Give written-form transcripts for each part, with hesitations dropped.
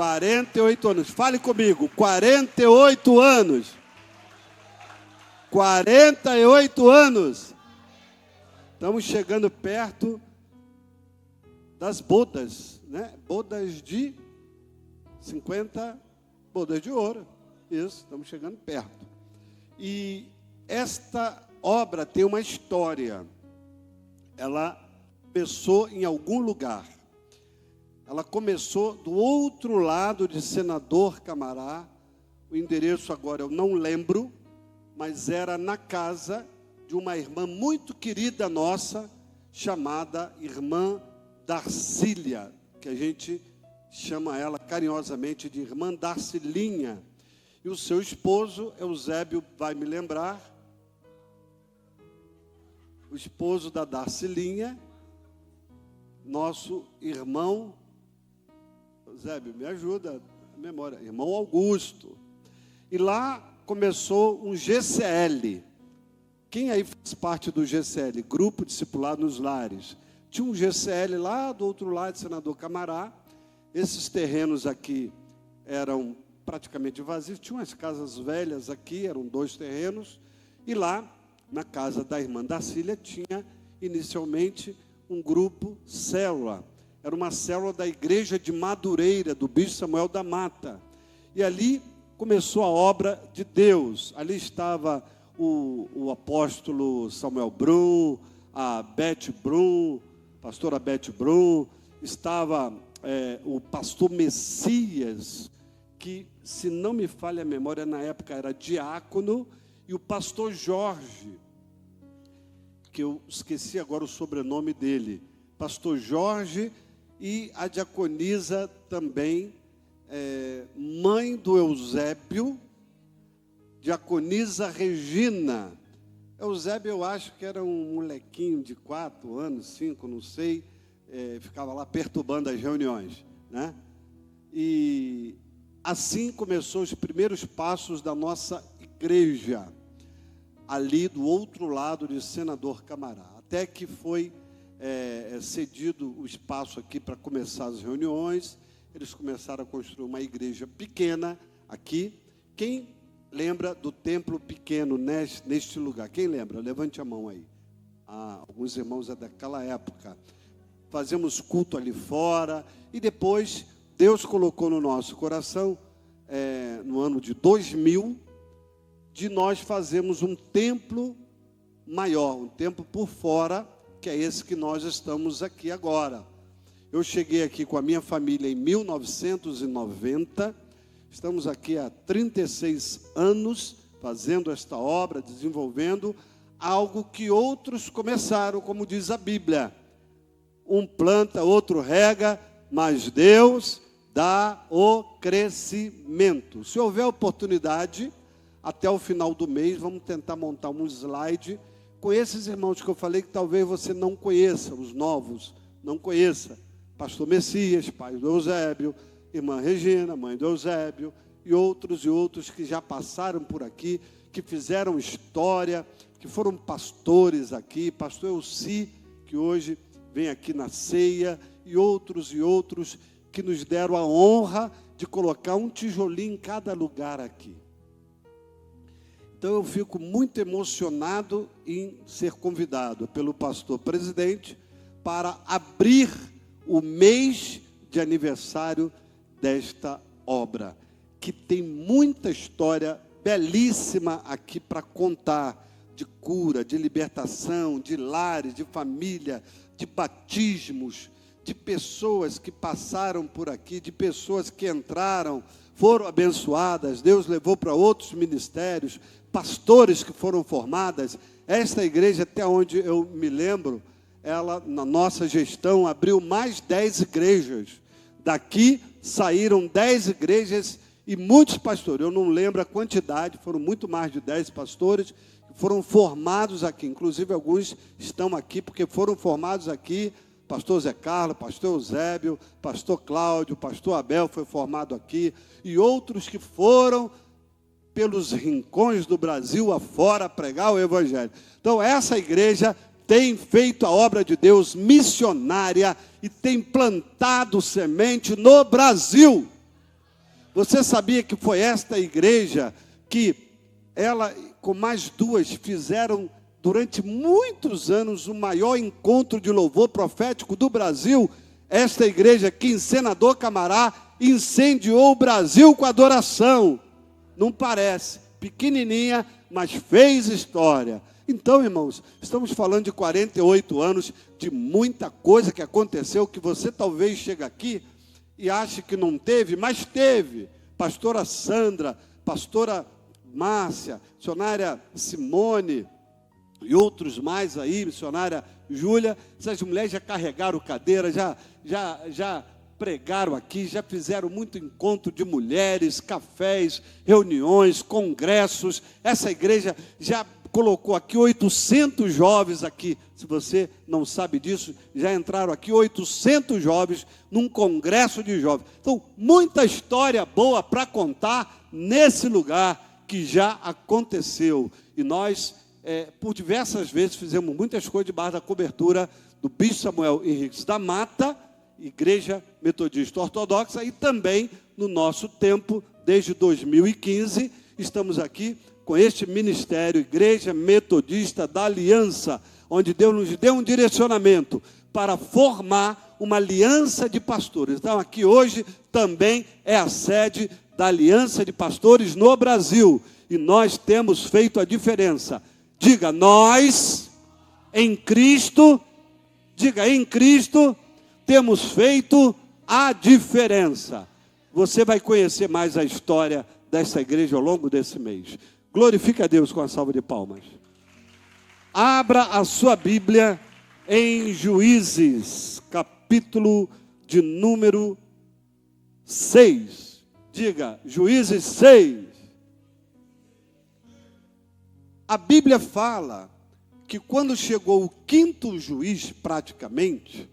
48 anos. Fale comigo. 48 anos. 48 anos. Estamos chegando perto das bodas, né? Bodas de 50, bodas de ouro. Isso, estamos chegando perto. E esta obra tem uma história. Ela começou em algum lugar. Ela começou do outro lado de Senador Camará. O endereço agora eu não lembro, mas era na casa de uma irmã muito querida nossa, chamada Irmã Darcília, que a gente chama ela carinhosamente de Irmã Darcilinha. E o seu esposo, Eusébio, vai me lembrar, o esposo da Darcilinha, nosso irmão, Eusébio, me ajuda a memória, irmão Augusto. E lá começou um GCL. Quem aí faz parte do GCL? Grupo Discipulado nos Lares. Tinha um GCL lá do outro lado, de Senador Camará. Esses terrenos aqui eram praticamente vazios. Tinha umas casas velhas aqui, eram 2 terrenos. E lá, na casa da irmã Darcília, tinha inicialmente um grupo célula. Era uma célula da igreja de Madureira, do bispo Samuel da Mata. E ali começou a obra de Deus. Ali estava o apóstolo Samuel Brum, a Beth Brum, pastora Beth Brum, estava o pastor Messias, que, se não me falha a memória, na época era diácono, e o pastor Jorge, que eu esqueci agora o sobrenome dele, pastor Jorge, e a diaconisa também, mãe do Eusébio, diaconisa Regina. Eusébio, eu acho que era um molequinho de 4 anos, 5, não sei, ficava lá perturbando as reuniões, né? E assim começou os primeiros passos da nossa igreja, ali do outro lado de Senador Camará, até que foi cedido o espaço aqui para começar as reuniões. Eles começaram a construir uma igreja pequena aqui. Quem lembra do templo pequeno neste lugar? Quem lembra? Levante a mão aí. Alguns irmãos é daquela época. Fazemos culto ali fora. E depois, Deus colocou no nosso coração, no ano de 2000, de nós fazermos um templo maior, um templo por fora, que é esse que nós estamos aqui agora. Eu cheguei aqui com a minha família em 1990, estamos aqui há 36 anos, fazendo esta obra, desenvolvendo algo que outros começaram, como diz a Bíblia. Um planta, outro rega, mas Deus dá o crescimento. Se houver oportunidade, até o final do mês, vamos tentar montar um slide com esses irmãos que eu falei, que talvez você não conheça, os novos, não conheça. Pastor Messias, pai do Eusébio, irmã Regina, mãe do Eusébio, e outros que já passaram por aqui, que fizeram história, que foram pastores aqui, pastor Elci, que hoje vem aqui na ceia, e outros que nos deram a honra de colocar um tijolinho em cada lugar aqui. Então eu fico muito emocionado em ser convidado pelo pastor presidente para abrir o mês de aniversário desta obra, que tem muita história belíssima aqui para contar, de cura, de libertação, de lares, de família, de batismos, de pessoas que passaram por aqui, de pessoas que entraram, foram abençoadas, Deus levou para outros ministérios, pastores que foram formadas. Esta igreja, até onde eu me lembro, ela, na nossa gestão, abriu mais 10 igrejas. Daqui saíram 10 igrejas e muitos pastores. Eu não lembro a quantidade, foram muito mais de 10 pastores que foram formados aqui. Inclusive, alguns estão aqui porque foram formados aqui. Pastor Zé Carlos, pastor Eusébio, pastor Cláudio, pastor Abel foi formado aqui. E outros que foram pelos rincões do Brasil afora pregar o Evangelho. Então, essa igreja tem feito a obra de Deus missionária e tem plantado semente no Brasil. Você sabia que foi esta igreja que ela, com mais duas, fizeram durante muitos anos o maior encontro de louvor profético do Brasil? Esta igreja aqui em Senador Camará incendiou o Brasil com adoração. Não parece, pequenininha, mas fez história. Então, irmãos, estamos falando de 48 anos, de muita coisa que aconteceu, que você talvez chegue aqui e ache que não teve, mas teve. Pastora Sandra, pastora Márcia, missionária Simone e outros mais aí, missionária Júlia, essas mulheres já carregaram cadeira, já pregaram aqui, já fizeram muito encontro de mulheres, cafés, reuniões, congressos. Essa igreja já colocou aqui 800 jovens aqui. Se você não sabe disso, já entraram aqui 800 jovens num congresso de jovens. Então, muita história boa para contar nesse lugar que já aconteceu. E nós, por diversas vezes, fizemos muitas coisas debaixo da cobertura do Bispo Samuel Henriques da Mata, Igreja Metodista Ortodoxa, e também no nosso tempo, desde 2015, estamos aqui com este ministério, Igreja Metodista da Aliança, onde Deus nos deu um direcionamento para formar uma aliança de pastores. Então, aqui hoje também é a sede da Aliança de Pastores no Brasil, e nós temos feito a diferença. Diga, nós, em Cristo, diga, em Cristo, temos feito a diferença. Você vai conhecer mais a história dessa igreja ao longo desse mês. Glorifique a Deus com a salva de palmas. Abra a sua Bíblia em Juízes, capítulo de número 6. Diga, Juízes 6. A Bíblia fala que quando chegou o 5º juiz, praticamente,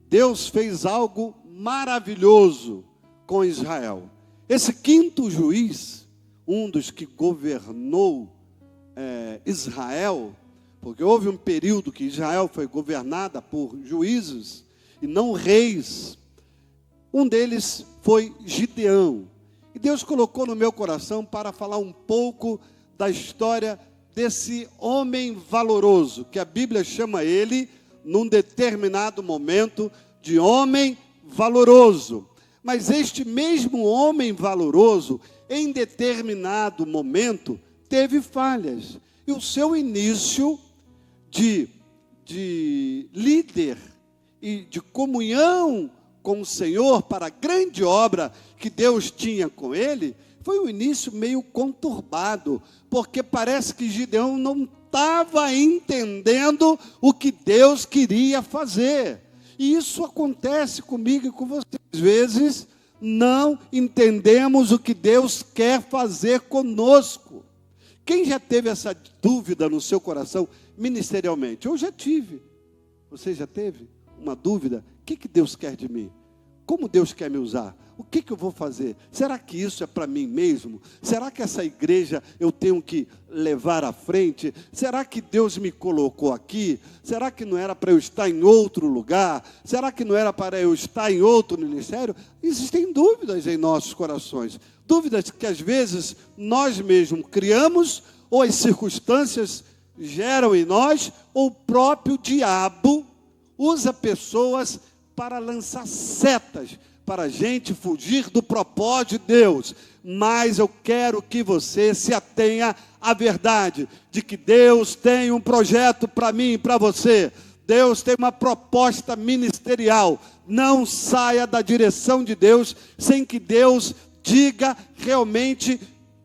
Deus fez algo maravilhoso com Israel. Esse 5º juiz, um dos que governou Israel, porque houve um período que Israel foi governada por juízes e não reis. Um deles foi Gideão. E Deus colocou no meu coração para falar um pouco da história desse homem valoroso, que a Bíblia chama ele, num determinado momento, de homem valoroso. Mas este mesmo homem valoroso, em determinado momento, teve falhas. E o seu início de líder e de comunhão com o Senhor para a grande obra que Deus tinha com ele, foi um início meio conturbado, porque parece que Gideão não estava entendendo o que Deus queria fazer. E isso acontece comigo e com você. Às vezes, não entendemos o que Deus quer fazer conosco. Quem já teve essa dúvida no seu coração ministerialmente? Eu já tive. Você já teve uma dúvida? O que Deus quer de mim? Como Deus quer me usar? O que eu vou fazer? Será que isso é para mim mesmo? Será que essa igreja eu tenho que levar à frente? Será que Deus me colocou aqui? Será que não era para eu estar em outro lugar? Será que não era para eu estar em outro ministério? Existem dúvidas em nossos corações. Dúvidas que às vezes nós mesmos criamos, ou as circunstâncias geram em nós, ou o próprio diabo usa pessoas para lançar setas, para a gente fugir do propósito de Deus. Mas eu quero que você se atenha à verdade, de que Deus tem um projeto para mim e para você. Deus tem uma proposta ministerial. Não saia da direção de Deus, sem que Deus diga realmente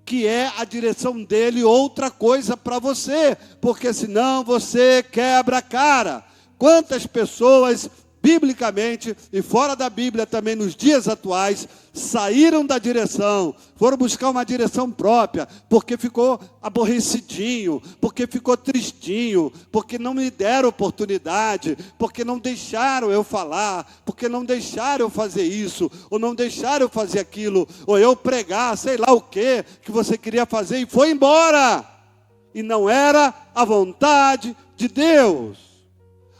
que é a direção dele outra coisa para você, porque senão você quebra a cara. Quantas pessoas, biblicamente e fora da Bíblia também nos dias atuais, saíram da direção, foram buscar uma direção própria, porque ficou aborrecidinho, porque ficou tristinho, porque não me deram oportunidade, porque não deixaram eu falar, porque não deixaram eu fazer isso, ou não deixaram eu fazer aquilo, ou eu pregar, sei lá o que você queria fazer e foi embora, e não era a vontade de Deus.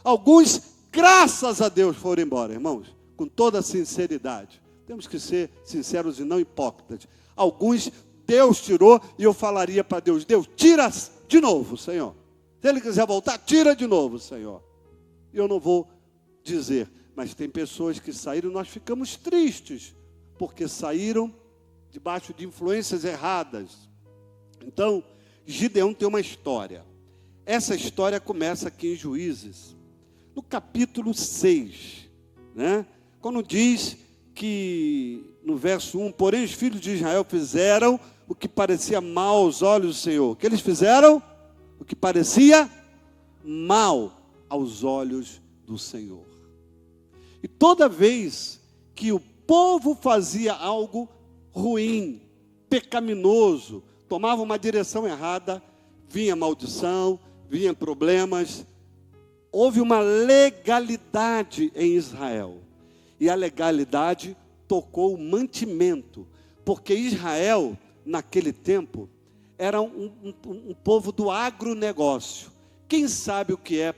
Alguns, graças a Deus, foram embora, irmãos, com toda sinceridade. Temos que ser sinceros e não hipócritas. Alguns Deus tirou e eu falaria para Deus: Deus, tira de novo, Senhor. Se Ele quiser voltar, tira de novo, Senhor. Eu não vou dizer, mas tem pessoas que saíram e nós ficamos tristes, porque saíram debaixo de influências erradas. Então, Gideão tem uma história. Essa história começa aqui em Juízes, no capítulo 6, né? Quando diz que, no verso 1, porém os filhos de Israel fizeram o que parecia mal aos olhos do Senhor. O que eles fizeram? O que parecia mal aos olhos do Senhor. E toda vez que o povo fazia algo ruim, pecaminoso, tomava uma direção errada, vinha maldição, vinha problemas. Houve uma legalidade em Israel. E a legalidade tocou o mantimento. Porque Israel, naquele tempo, era um povo do agronegócio. Quem sabe o que é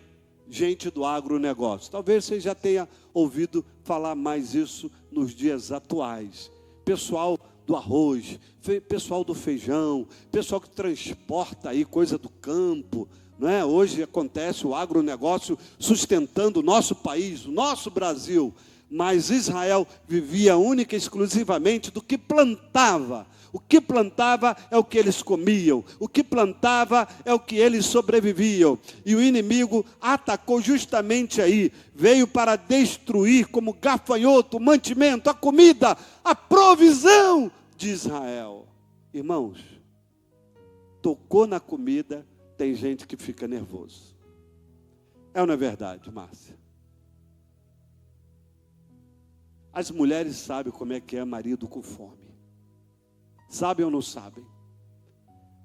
gente do agronegócio? Talvez você já tenha ouvido falar mais isso nos dias atuais. Pessoal do arroz, pessoal do feijão, pessoal que transporta aí coisa do campo, não é? Hoje acontece o agronegócio sustentando o nosso país, o nosso Brasil, mas Israel vivia única e exclusivamente do que plantava. O que plantava é o que eles comiam, o que plantava é o que eles sobreviviam. E o inimigo atacou justamente aí, veio para destruir como gafanhoto, o mantimento, a comida, a provisão de Israel. Irmãos, tocou na comida, tem gente que fica nervoso. É ou não é verdade, Márcia? As mulheres sabem como é que é marido com fome. Sabem ou não sabem?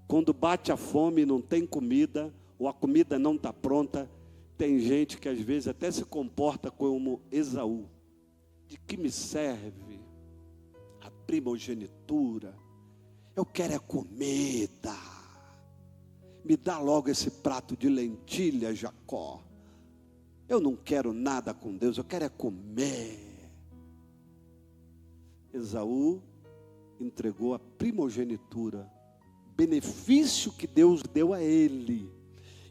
Quando bate a fome e não tem comida, ou a comida não está pronta, tem gente que às vezes até se comporta como Esaú. De que me serve a primogenitura? Eu quero é comida. Me dá logo esse prato de lentilha, Jacó. Eu não quero nada com Deus, eu quero é comer. Esaú entregou a primogenitura, benefício que Deus deu a ele.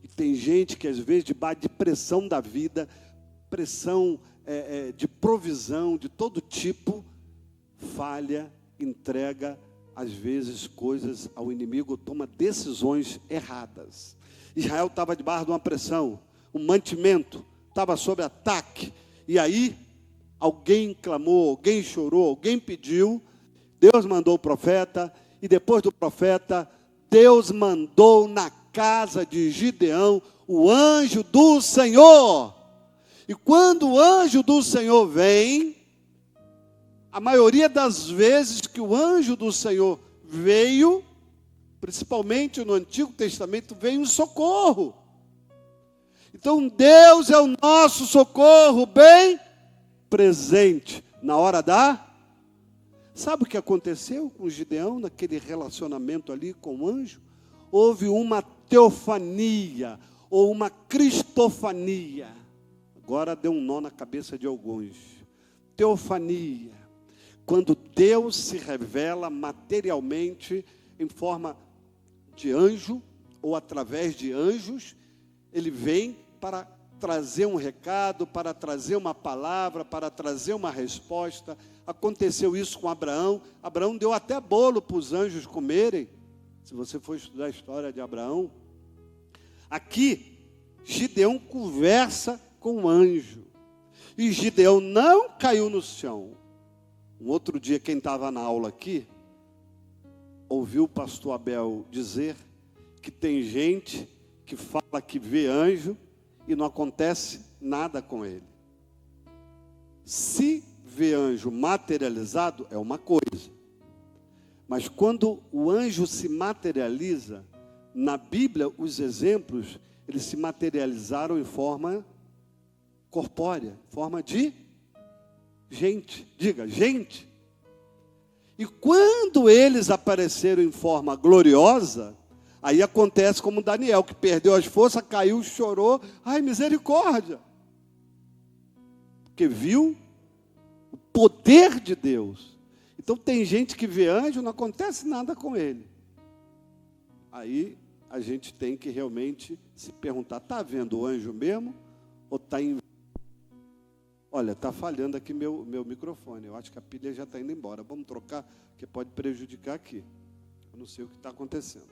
E tem gente que às vezes debaixo de pressão da vida, pressão de provisão de todo tipo, falha, entrega às vezes coisas ao inimigo, toma decisões erradas. Israel estava debaixo de uma pressão, um mantimento, estava sob ataque, e aí alguém clamou, alguém chorou, alguém pediu. Deus mandou o profeta, e depois do profeta, Deus mandou na casa de Gideão o anjo do Senhor. E quando o anjo do Senhor vem, a maioria das vezes que o anjo do Senhor veio, principalmente no Antigo Testamento, veio em socorro. Então Deus é o nosso socorro bem presente na hora da... Sabe o que aconteceu com Gideão, naquele relacionamento ali com o anjo? Houve uma teofania, ou uma cristofania. Agora deu um nó na cabeça de alguns. Teofania. Quando Deus se revela materialmente em forma de anjo, ou através de anjos, Ele vem para trazer um recado, para trazer uma palavra, para trazer uma resposta. Aconteceu isso com Abraão. Abraão deu até bolo para os anjos comerem. Se você for estudar a história de Abraão. Aqui, Gideão conversa com o anjo. E Gideão não caiu no chão. Um outro dia, quem estava na aula aqui, ouviu o pastor Abel dizer que tem gente que fala que vê anjo e não acontece nada com ele. Se vê anjo materializado, é uma coisa. Mas quando o anjo se materializa, na Bíblia, os exemplos, eles se materializaram em forma corpórea, forma de gente. Diga, gente. E quando eles apareceram em forma gloriosa, aí acontece como Daniel, que perdeu as forças, caiu, chorou. Ai, misericórdia. Porque viu o poder de Deus. Então tem gente que vê anjo, não acontece nada com ele. Aí a gente tem que realmente se perguntar, está vendo o anjo mesmo? Ou está em... Olha, está falhando aqui meu microfone. Eu acho que a pilha já está indo embora. Vamos trocar, porque pode prejudicar aqui. Eu não sei o que está acontecendo.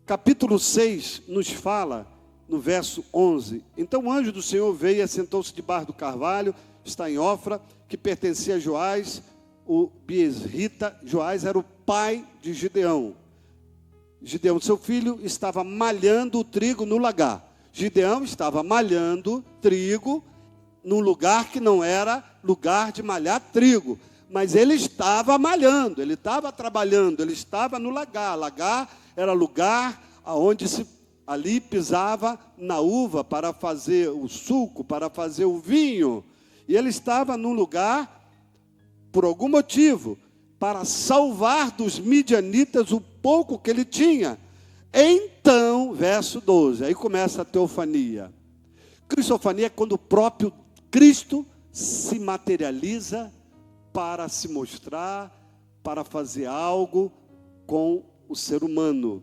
Capítulo 6 nos fala, no verso 11. Então o anjo do Senhor veio e assentou-se debaixo do carvalho, está em Ofra, que pertencia a Joás, o Biesrita. Joás era o pai de Gideão. Gideão, seu filho, estava malhando o trigo no lagar. Gideão estava malhando trigo num lugar que não era lugar de malhar trigo. Mas ele estava malhando, ele estava trabalhando, ele estava no lagar. Lagar era lugar onde se ali pisava na uva para fazer o suco, para fazer o vinho. E ele estava num lugar, por algum motivo, para salvar dos midianitas o pouco que ele tinha. Então, verso 12, aí começa a teofania. Cristofania é quando o próprio Cristo se materializa para se mostrar, para fazer algo com o ser humano.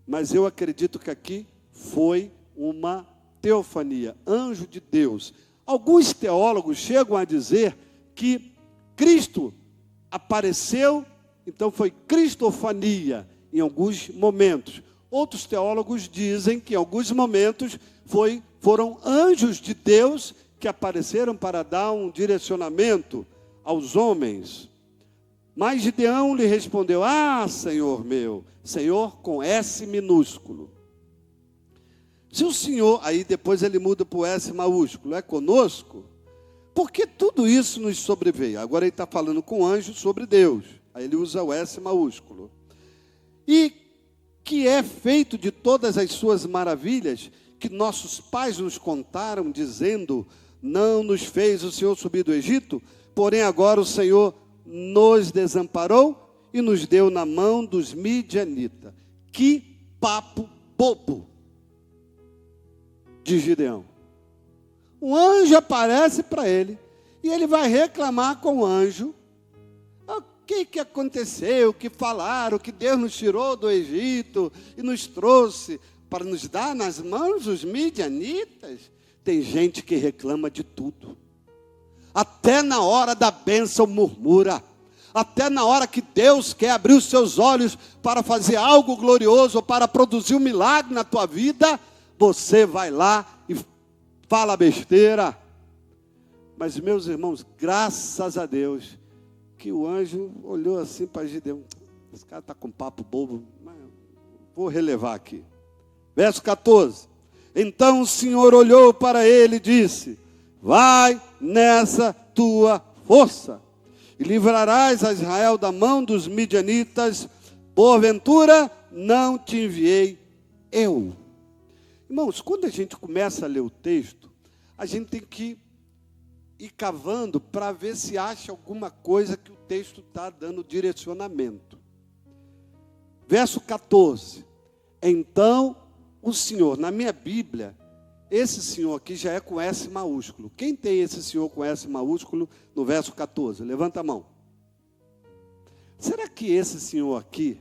Mas eu acredito que aqui foi uma teofania, anjo de Deus. Alguns teólogos chegam a dizer que Cristo apareceu, então foi cristofania em alguns momentos. Outros teólogos dizem que em alguns momentos foram anjos de Deus que apareceram para dar um direcionamento aos homens. Mas Gideão lhe respondeu, Senhor meu, Senhor com S minúsculo. Se o Senhor, aí depois ele muda para o S maiúsculo, é conosco, porque tudo isso nos sobreveio. Agora ele está falando com anjo sobre Deus, aí ele usa o S maiúsculo. E que é feito de todas as suas maravilhas, que nossos pais nos contaram, dizendo, não nos fez o Senhor subir do Egito, porém agora o Senhor nos desamparou e nos deu na mão dos midianitas. Que papo bobo de Gideão. Um anjo aparece para ele e ele vai reclamar com o anjo. O que aconteceu, o que falaram, que Deus nos tirou do Egito e nos trouxe para nos dar nas mãos dos midianitas. Tem gente que reclama de tudo. Até na hora da bênção murmura. Até na hora que Deus quer abrir os seus olhos para fazer algo glorioso, para produzir um milagre na tua vida, você vai lá e fala besteira. Mas, meus irmãos, graças a Deus, que o anjo olhou assim para Gideão. Esse cara está com papo bobo, mas vou relevar aqui. Verso 14. Então o Senhor olhou para ele e disse, vai nessa tua força, e livrarás a Israel da mão dos midianitas, porventura não te enviei eu. Irmãos, quando a gente começa a ler o texto, a gente tem que ir cavando para ver se acha alguma coisa que o texto está dando direcionamento. Verso 14. Então o Senhor, na minha Bíblia, esse Senhor aqui já é com S maiúsculo. Quem tem esse Senhor com S maiúsculo no verso 14? Levanta a mão. Será que esse Senhor aqui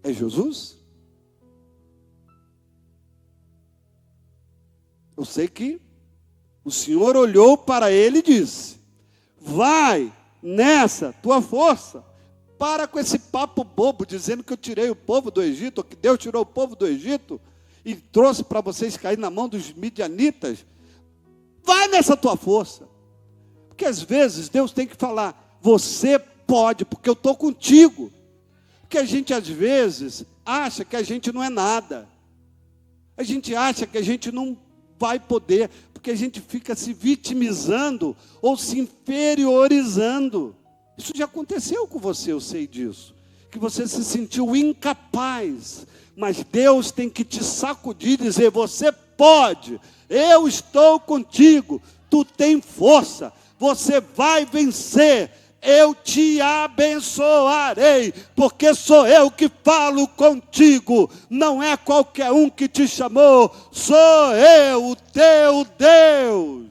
é Jesus? Eu sei que o Senhor olhou para ele e disse, vai nessa tua força. Para com esse papo bobo, dizendo que eu tirei o povo do Egito, ou que Deus tirou o povo do Egito, e trouxe para vocês cair na mão dos midianitas. Vai nessa tua força. Porque às vezes Deus tem que falar, você pode, porque eu estou contigo. Porque a gente às vezes acha que a gente não é nada. A gente acha que a gente não vai poder, porque a gente fica se vitimizando ou se inferiorizando. Isso já aconteceu com você, eu sei disso. Que você se sentiu incapaz. Mas Deus tem que te sacudir e dizer, você pode, eu estou contigo, tu tem força, você vai vencer, eu te abençoarei, porque sou eu que falo contigo, não é qualquer um que te chamou, sou eu, o teu Deus.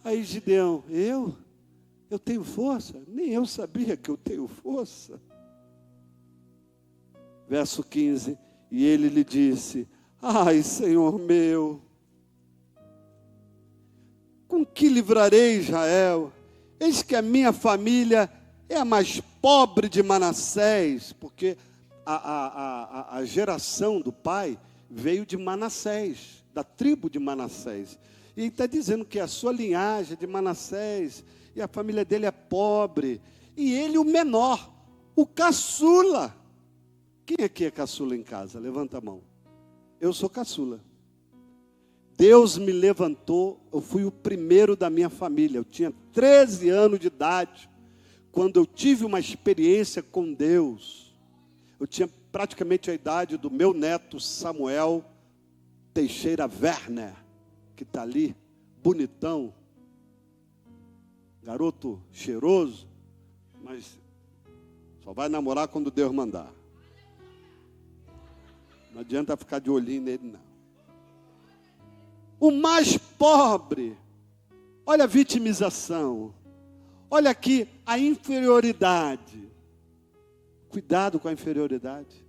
Aí Gideão, eu tenho força? Nem eu sabia que eu tenho força. Verso 15, e ele lhe disse, ai, Senhor meu, com que livrarei Israel? Eis que a minha família é a mais pobre de Manassés, porque a geração do pai veio de Manassés, da tribo de Manassés. E ele está dizendo que a sua linhagem é de Manassés, e a família dele é pobre, e ele o menor, o caçula. Quem aqui é caçula em casa? Levanta a mão. Eu sou caçula. Deus me levantou, eu fui o primeiro da minha família. Eu tinha 13 anos de idade, quando eu tive uma experiência com Deus. Eu tinha praticamente a idade do meu neto Samuel Teixeira Werner, que está ali, bonitão, garoto cheiroso, mas só vai namorar quando Deus mandar. Não adianta ficar de olhinho nele, não. O mais pobre, olha a vitimização, olha aqui a inferioridade. Cuidado com a inferioridade.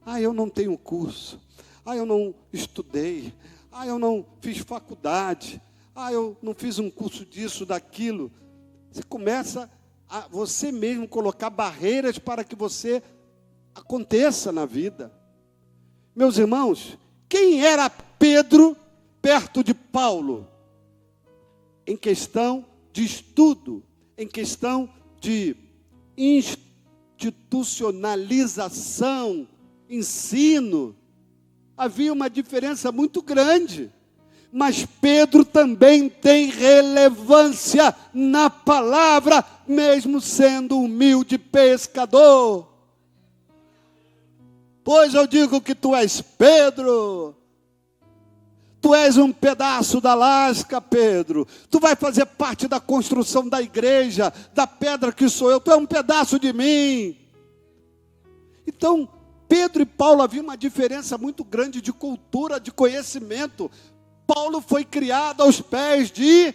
Ah, eu não tenho curso. Ah, eu não estudei. Ah, eu não fiz faculdade. Ah, eu não fiz um curso disso, daquilo. Você começa a você mesmo colocar barreiras para que você aconteça na vida. Meus irmãos, quem era Pedro perto de Paulo? Em questão de estudo, em questão de institucionalização, ensino, havia uma diferença muito grande. Mas Pedro também tem relevância na palavra, mesmo sendo humilde pescador. Pois eu digo que tu és Pedro. Tu és um pedaço da lasca, Pedro. Tu vai fazer parte da construção da igreja, da pedra que sou eu. Tu é um pedaço de mim. Então, Pedro e Paulo havia uma diferença muito grande de cultura, de conhecimento. Paulo foi criado aos pés de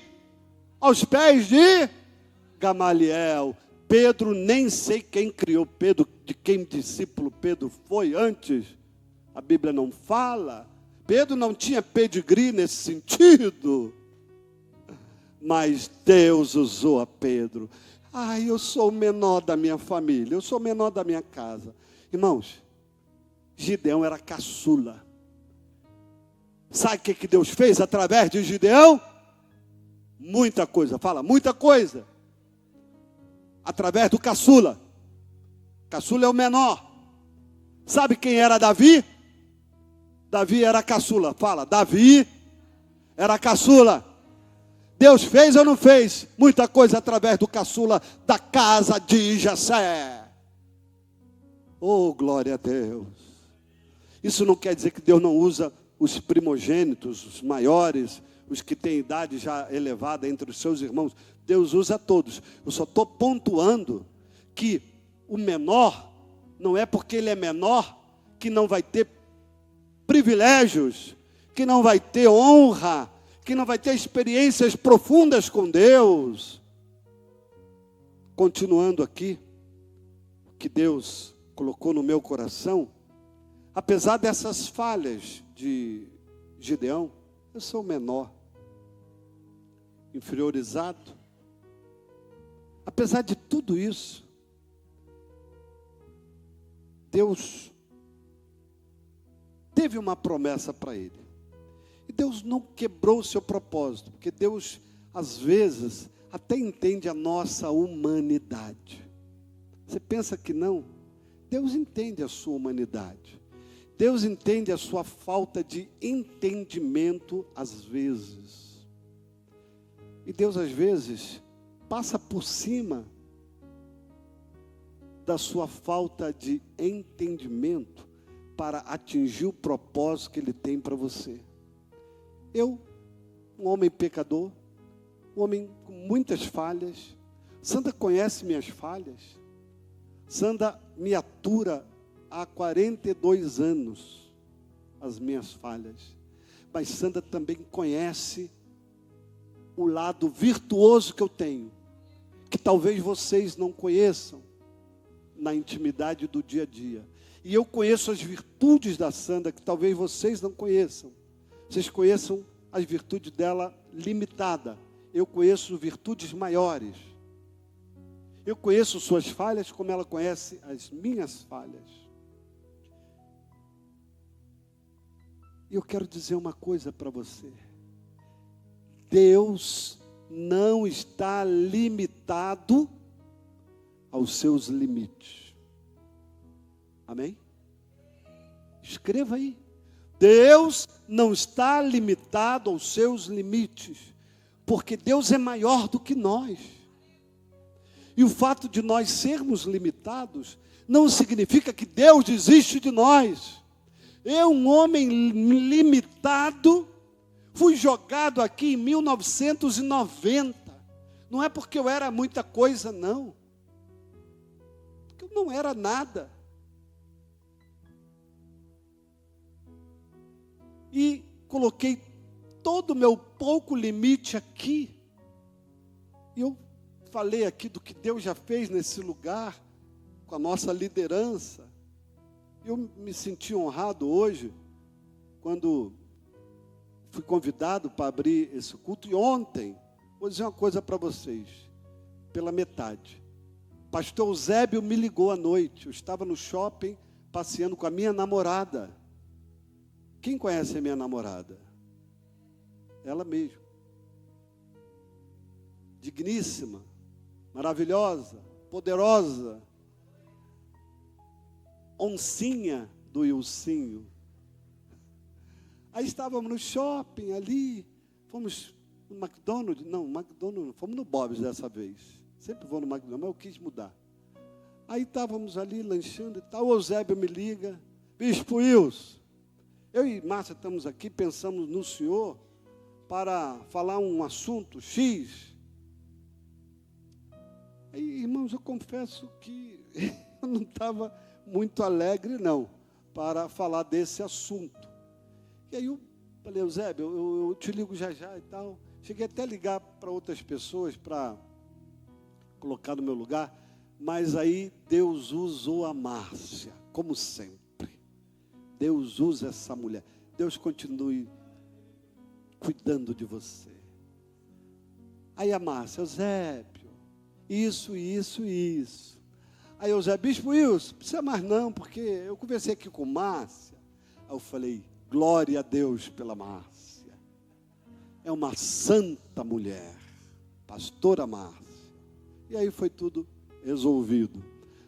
Gamaliel. Pedro, nem sei quem criou Pedro, de quem discípulo Pedro foi antes. A Bíblia não fala. Pedro não tinha pedigree nesse sentido. Mas Deus usou a Pedro. Ai, eu sou o menor da minha família, eu sou o menor da minha casa. Irmãos, Gideão era caçula. Sabe o que Deus fez através de Gideão? Muita coisa, fala, muita coisa. Através do caçula. Caçula é o menor. Sabe quem era Davi? Davi era caçula, fala, Davi era caçula. Deus fez ou não fez? Muita coisa através do caçula da casa de Jessé. Oh, glória a Deus. Isso não quer dizer que Deus não usa os primogênitos, os maiores, os que têm idade já elevada entre os seus irmãos. Deus usa todos. Eu só estou pontuando que o menor, não é porque ele é menor, que não vai ter privilégios, que não vai ter honra, que não vai ter experiências profundas com Deus. Continuando aqui, o que Deus colocou no meu coração, apesar dessas falhas de Gideão, eu sou o menor, inferiorizado. Apesar de tudo isso, Deus teve uma promessa para ele. E Deus não quebrou o seu propósito, porque Deus, às vezes, até entende a nossa humanidade. Você pensa que não? Deus entende a sua humanidade. Deus entende a sua falta de entendimento às vezes. E Deus, às vezes, passa por cima da sua falta de entendimento para atingir o propósito que Ele tem para você. Eu, um homem pecador, um homem com muitas falhas. Sandra conhece minhas falhas. Sandra me atura há 42 anos as minhas falhas. Mas Sandra também conhece o lado virtuoso que eu tenho, que talvez vocês não conheçam na intimidade do dia a dia. E eu conheço as virtudes da Sandra, que talvez vocês não conheçam. Vocês conheçam as virtudes dela limitada. Eu conheço virtudes maiores. Eu conheço suas falhas como ela conhece as minhas falhas. E eu quero dizer uma coisa para você. Deus não está limitado aos seus limites. Amém? Escreva aí. Deus não está limitado aos seus limites, porque Deus é maior do que nós. E o fato de nós sermos limitados não significa que Deus desiste de nós. Eu, um homem limitado, fui jogado aqui em 1990. Não é porque eu era muita coisa, não. Porque eu não era nada. E coloquei todo o meu pouco limite aqui. E eu falei aqui do que Deus já fez nesse lugar, com a nossa liderança. Eu me senti honrado hoje, quando fui convidado para abrir esse culto. E ontem, vou dizer uma coisa para vocês, pela metade. Pastor Eusébio me ligou à noite. Eu estava no shopping, passeando com a minha namorada. Quem conhece a minha namorada? Ela mesma. Digníssima, maravilhosa, poderosa. Oncinha do Ilcinho. Aí estávamos no shopping ali, fomos no McDonald's, fomos no Bob's dessa vez. Sempre vou no McDonald's, mas eu quis mudar. Aí estávamos ali lanchando e tal, o Eusébio me liga, Bispo Wilson, eu e Márcia estamos aqui, pensamos no senhor para falar um assunto X. Aí, irmãos, eu confesso que eu não estava muito alegre, não, para falar desse assunto. E aí eu falei, Eusébio, eu te ligo já e tal. Cheguei até a ligar para outras pessoas para colocar no meu lugar, mas aí Deus usou a Márcia, como sempre. Deus usa essa mulher. Deus continue cuidando de você. Aí a Márcia, Eusébio, isso. Aí Eusébio, Bispo Wilson, não precisa mais não, porque eu conversei aqui com Márcia. Aí eu falei, glória a Deus pela Márcia. É uma santa mulher, pastora Márcia. E aí foi tudo resolvido.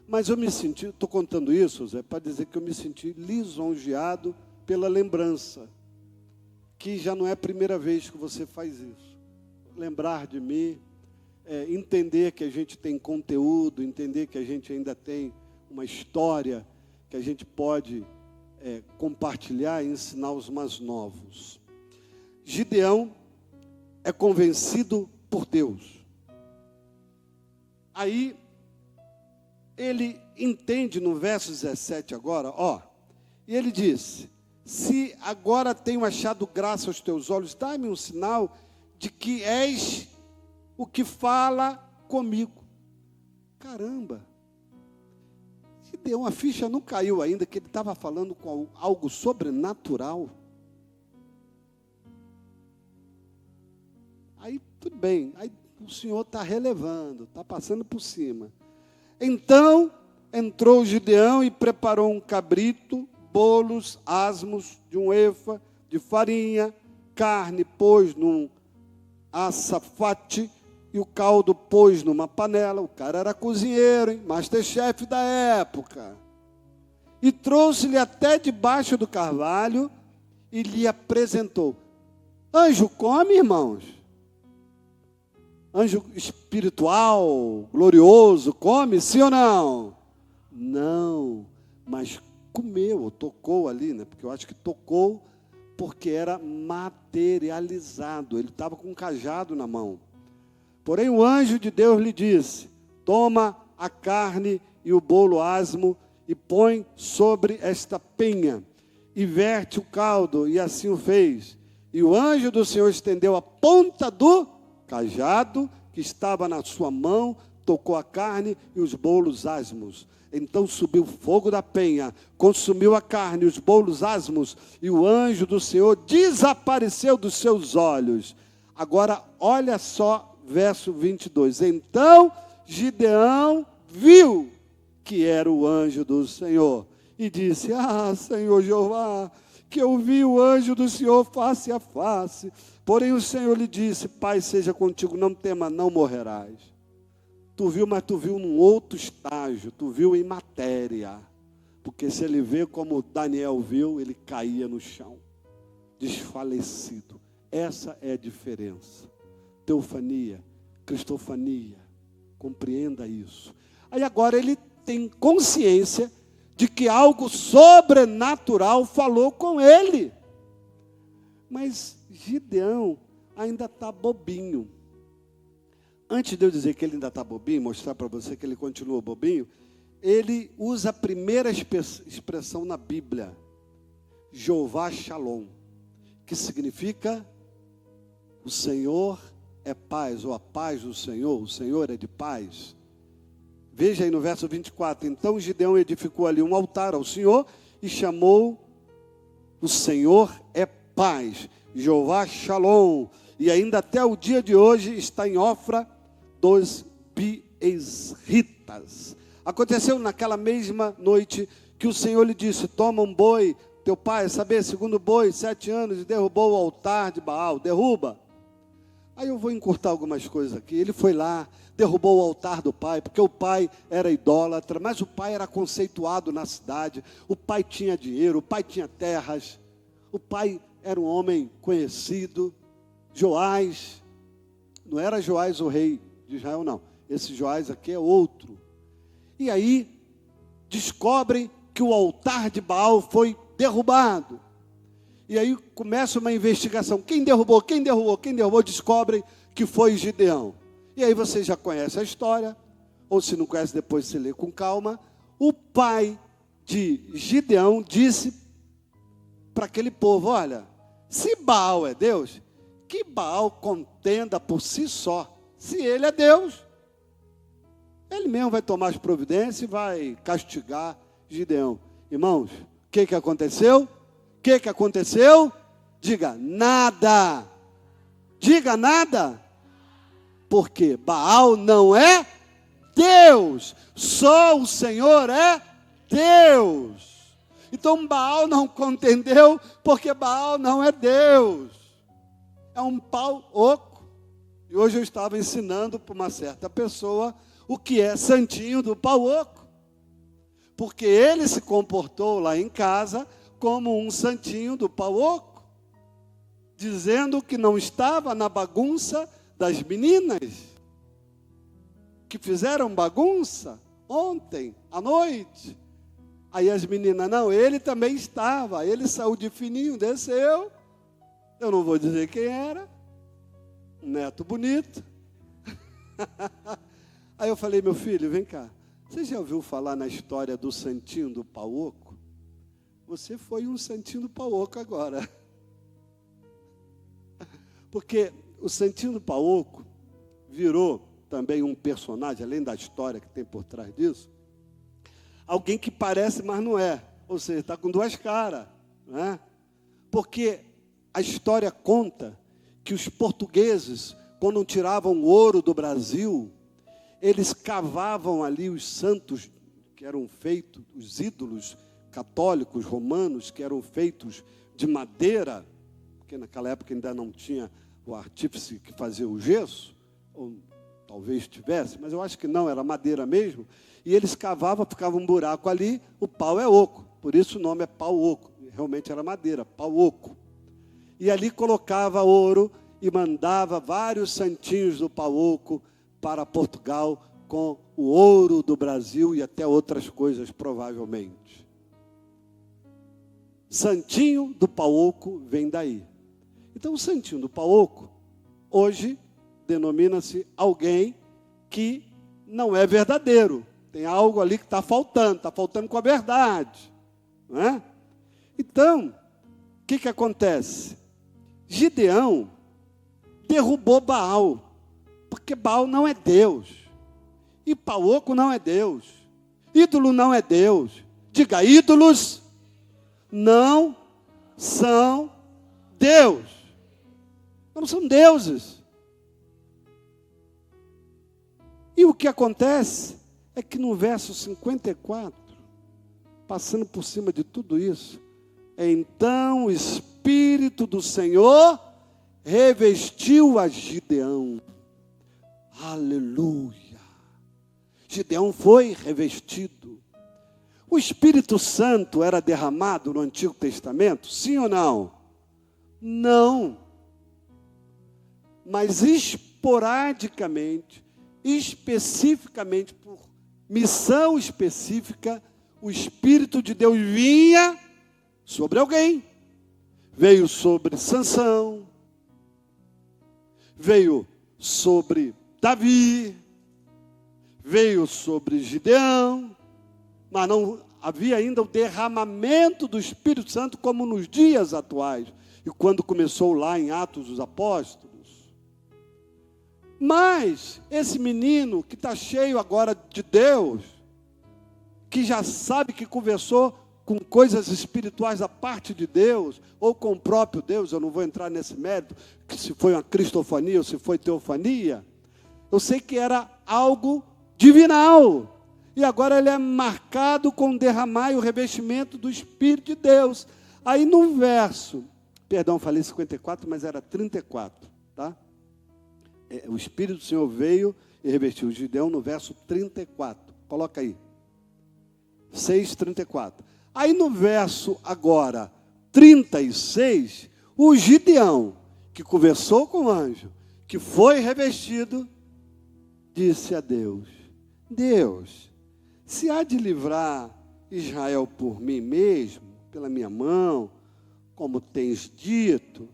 Mas eu me senti, estou contando isso, Zé, para dizer que eu me senti lisonjeado pela lembrança. Que já não é a primeira vez que você faz isso. Lembrar de mim, entender que a gente tem conteúdo, entender que a gente ainda tem uma história que a gente pode compartilhar e ensinar os mais novos. Gideão é convencido por Deus. Aí, ele entende no verso 17 agora, e ele diz, se agora tenho achado graça aos teus olhos, dá-me um sinal de que és o que fala comigo. Caramba! Gideão, a ficha não caiu ainda, que ele estava falando com algo sobrenatural. Aí, tudo bem, aí o Senhor está relevando, está passando por cima. Então, entrou Gideão e preparou um cabrito, bolos, asmos de um efa de farinha, carne pôs num açafate e o caldo pôs numa panela. O cara era cozinheiro, hein? Masterchef da época. E trouxe-lhe até debaixo do carvalho e lhe apresentou. Anjo come, irmãos? Anjo espiritual, glorioso, come, sim ou não? Não, mas comeu, tocou ali, né? Porque eu acho que tocou porque era materializado. Ele estava com um cajado na mão. Porém o anjo de Deus lhe disse, toma a carne e o bolo asmo e põe sobre esta penha e verte o caldo, e assim o fez. E o anjo do Senhor estendeu a ponta do cajado que estava na sua mão, tocou a carne e os bolos asmos. Então subiu fogo da penha, consumiu a carne, os bolos asmos, e o anjo do Senhor desapareceu dos seus olhos. Agora, olha só, verso 22. Então Gideão viu que era o anjo do Senhor e disse: Senhor Jeová, que eu vi o anjo do Senhor face a face. Porém o Senhor lhe disse: Paz seja contigo, não tema, não morrerás. Tu viu, mas tu viu num outro estágio, tu viu em matéria. Porque se ele vê como Daniel viu, ele caía no chão, desfalecido. Essa é a diferença. Teofania, cristofania, compreenda isso. Aí agora ele tem consciência de que algo sobrenatural falou com ele. Mas Gideão ainda está bobinho. Antes de eu dizer que ele ainda está bobinho, mostrar para você que ele continua bobinho, ele usa a primeira expressão na Bíblia, Jeová Shalom, que significa o Senhor é paz, ou a paz do Senhor, o Senhor é de paz. Veja aí no verso 24, então Gideão edificou ali um altar ao Senhor e chamou o Senhor é paz, Jeová Shalom, e ainda até o dia de hoje está em Ofra dos Biesritas. Aconteceu naquela mesma noite que o Senhor lhe disse: toma um boi, teu pai, saber, segundo boi, 7 anos, e derrubou o altar de Baal, derruba. Aí eu vou encurtar algumas coisas aqui. Ele foi lá, derrubou o altar do pai, porque o pai era idólatra, mas o pai era conceituado na cidade, o pai tinha dinheiro, o pai tinha terras, o pai era um homem conhecido. Joás, não era Joás o rei de Israel, não. Esse Joás aqui é outro. E aí, descobrem que o altar de Baal foi derrubado. E aí começa uma investigação. Quem derrubou? Quem derrubou? Quem derrubou? Descobrem que foi Gideão. E aí você já conhece a história, ou se não conhece, depois você lê com calma. O pai de Gideão disse para aquele povo: olha, se Baal é Deus, que Baal contenda por si só. Se ele é Deus, ele mesmo vai tomar as providências e vai castigar Gideão. Irmãos, o que aconteceu? O que aconteceu? Diga nada. Diga nada. Porque Baal não é Deus. Só o Senhor é Deus. Então Baal não contendeu, porque Baal não é Deus. É um pau oco. E hoje eu estava ensinando para uma certa pessoa o que é santinho do pau oco. Porque ele se comportou lá em casa como um santinho do pau oco, dizendo que não estava na bagunça das meninas, que fizeram bagunça ontem à noite. Aí as meninas: não, ele também estava, ele saiu de fininho, desceu, eu não vou dizer quem era, um neto bonito. Aí eu falei: meu filho, vem cá, você já ouviu falar na história do santinho do pau oco? Você foi um santinho do pau oco agora. Porque o santinho do pau oco virou também um personagem, além da história que tem por trás disso, alguém que parece, mas não é. Ou seja, está com 2 caras. Né? Porque a história conta que os portugueses, quando tiravam o ouro do Brasil, eles cavavam ali os santos que eram feitos, os ídolos católicos, romanos, que eram feitos de madeira, porque naquela época ainda não tinha o artífice que fazia o gesso, ou talvez tivesse, mas eu acho que não, era madeira mesmo, e eles cavavam, ficava um buraco ali, o pau é oco, por isso o nome é pau oco, realmente era madeira, pau oco. E ali colocava ouro e mandava vários santinhos do pau oco para Portugal com o ouro do Brasil e até outras coisas, provavelmente. Santinho do pau oco vem daí. Então, o santinho do pau oco, hoje, denomina-se alguém que não é verdadeiro. Tem algo ali que está faltando com a verdade. Não é? Então, o que acontece? Gideão derrubou Baal. Porque Baal não é Deus. E Paoco não é Deus. Ídolo não é Deus. Diga, ídolos não são Deus. Não são deuses. E o que acontece é que no verso 54, passando por cima de tudo isso, então o Espírito do Senhor revestiu a Gideão. Aleluia. Gideão foi revestido. O Espírito Santo era derramado no Antigo Testamento? Sim ou não? Não. Mas esporadicamente, especificamente, por missão específica, o Espírito de Deus vinha sobre alguém. Veio sobre Sansão, veio sobre Davi, veio sobre Gideão, mas não havia ainda o derramamento do Espírito Santo como nos dias atuais, e quando começou lá em Atos dos Apóstolos. Mas esse menino que está cheio agora de Deus, que já sabe que conversou com coisas espirituais da parte de Deus, ou com o próprio Deus, eu não vou entrar nesse mérito, que se foi uma cristofania ou se foi teofania, eu sei que era algo divinal, e agora ele é marcado com derramar o revestimento do Espírito de Deus. Aí no verso, perdão, falei 54, mas era 34, tá? O Espírito do Senhor veio e revestiu o Gideão no verso 34, coloca aí, 6:34. Aí no verso agora 36, o Gideão, que conversou com o anjo, que foi revestido, disse a Deus: Deus, se há de livrar Israel por mim mesmo, pela minha mão, como tens dito,